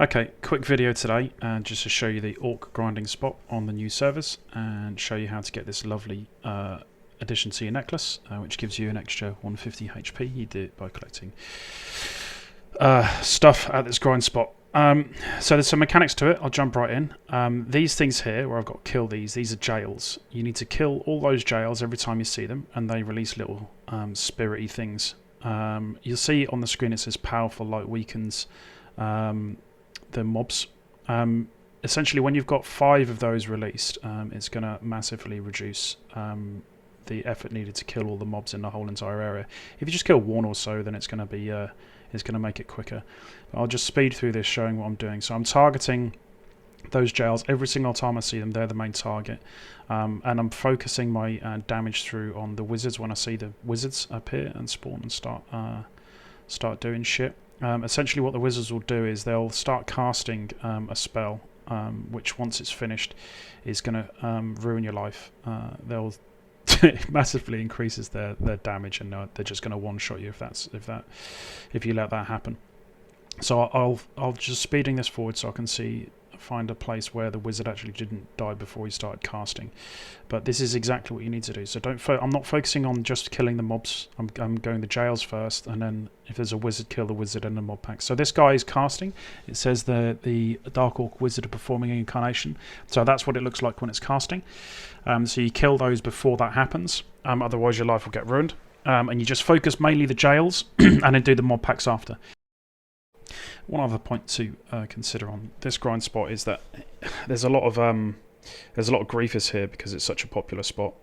Okay, quick video today, just to show you the Orc grinding spot on the new servers and show you how to get this lovely addition to your necklace, which gives you an extra 150 HP. You do it by collecting stuff at this grind spot. So there's some mechanics to it. I'll jump right in. These things here, where I've got to kill these are jails. You need to kill all those jails every time you see them, and they release little spirity things. You'll see on the screen it says powerful light weakens the mobs. Essentially, when you've got 5 of those released, it's going to massively reduce the effort needed to kill all the mobs in the whole entire area. If you just kill 1 or so, then it's going to be it's going to make it quicker. But I'll just speed through this, showing what I'm doing. So I'm targeting those jails every single time I see them. They're the main target, and I'm focusing my damage through on the wizards when I see the wizards appear and spawn and start doing shit. Essentially what the wizards will do is they'll start casting a spell, which once it's finished is going to ruin your life. They'll it massively increases their damage, and they're just going to one-shot you if you let that happen. So I'll just speeding this forward so I can find a place where the wizard actually didn't die before he started casting. But this is exactly what you need to do. So I'm not focusing on just killing the mobs. I'm going the jails first, and then if there's a wizard, kill the wizard and the mob pack. So this guy is casting. It says the Dark Orc wizard performing an incarnation. So that's what it looks like when it's casting. So you kill those before that happens. Otherwise your life will get ruined. And you just focus mainly the jails and then do the mob packs after. One other point to consider on this grind spot is that there's a lot of griefers here because it's such a popular spot.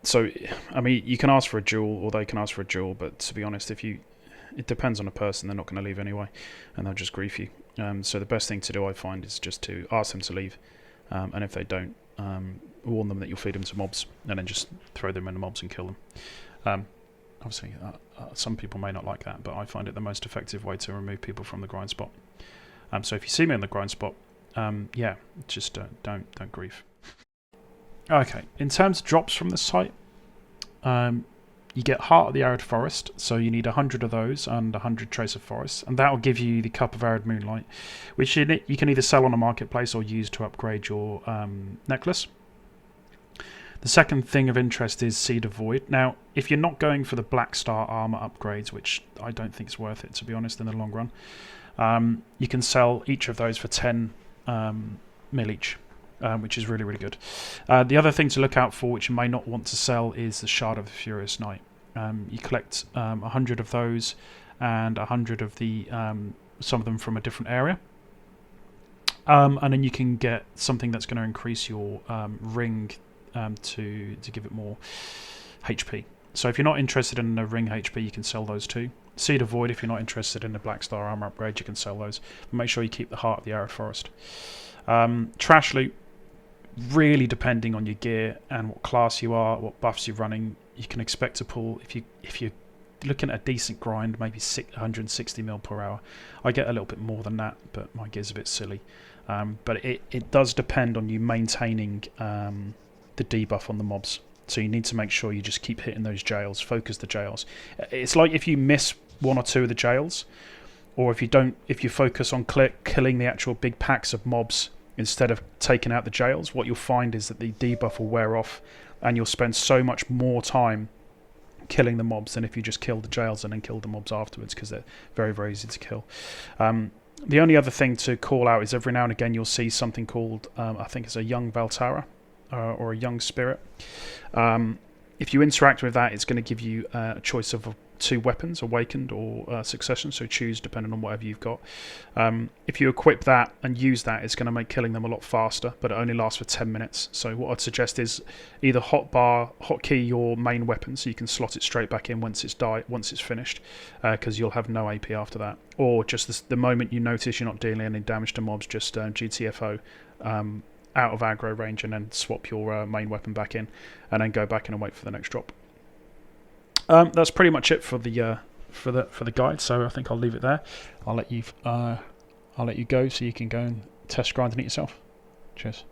So I mean, you can ask for a duel, or they can ask for a duel, but to be honest, it depends on a person. They're not going to leave anyway, and they'll just grief you. So the best thing to do, I find, is just to ask them to leave, and if they don't, warn them that you'll feed them to mobs, and then just throw them in the mobs and kill them. Obviously, some people may not like that, but I find it the most effective way to remove people from the grind spot. So if you see me in the grind spot, yeah, just don't grief. Okay, in terms of drops from the site, you get Heart of the Arid Forest, so you need 100 of those and 100 Trace of Forest, and that will give you the Cup of Arid Moonlight, which you can either sell on a marketplace or use to upgrade your necklace. The second thing of interest is Seed of Void. Now, if you're not going for the Black Star armor upgrades, which I don't think is worth it, to be honest, in the long run, you can sell each of those for 10 mil each, which is really, really good. The other thing to look out for, which you may not want to sell, is the Shard of the Furious Knight. You collect 100 of those and 100 of the some of them from a different area. And then you can get something that's going to increase your ring to give it more HP. So if you're not interested in the ring HP, you can sell those too. Seed of Void, if you're not interested in the Black Star armor upgrade, you can sell those. But make sure you keep the Heart of the Arid Forest. Trash loot, really depending on your gear and what class you are, what buffs you're running, you can expect to pull, if you're looking at a decent grind, maybe 160 mil per hour. I get a little bit more than that, but my gear's a bit silly. But it does depend on you maintaining the debuff on the mobs, so you need to make sure you just keep hitting those jails, focus the jails. It's like if you miss 1 or 2 of the jails, or if you focus on killing the actual big packs of mobs instead of taking out the jails, what you'll find is that the debuff will wear off and you'll spend so much more time killing the mobs than if you just kill the jails and then kill the mobs afterwards, because they're very, very easy to kill. The only other thing to call out is every now and again you'll see something called I think it's a young Valtara, or a young spirit. If you interact with that, it's going to give you a choice of 2 weapons, Awakened or Succession, so choose depending on whatever you've got. If you equip that and use that, it's going to make killing them a lot faster, but it only lasts for 10 minutes. So what I'd suggest is either hotkey your main weapon so you can slot it straight back in once it's finished, because you'll have no AP after that, or just the moment you notice you're not dealing any damage to mobs, just GTFO out of aggro range, and then swap your main weapon back in, and then go back in and wait for the next drop. That's pretty much it for the guide. So I think I'll leave it there. I'll let you go so you can go and test grinding it yourself. Cheers.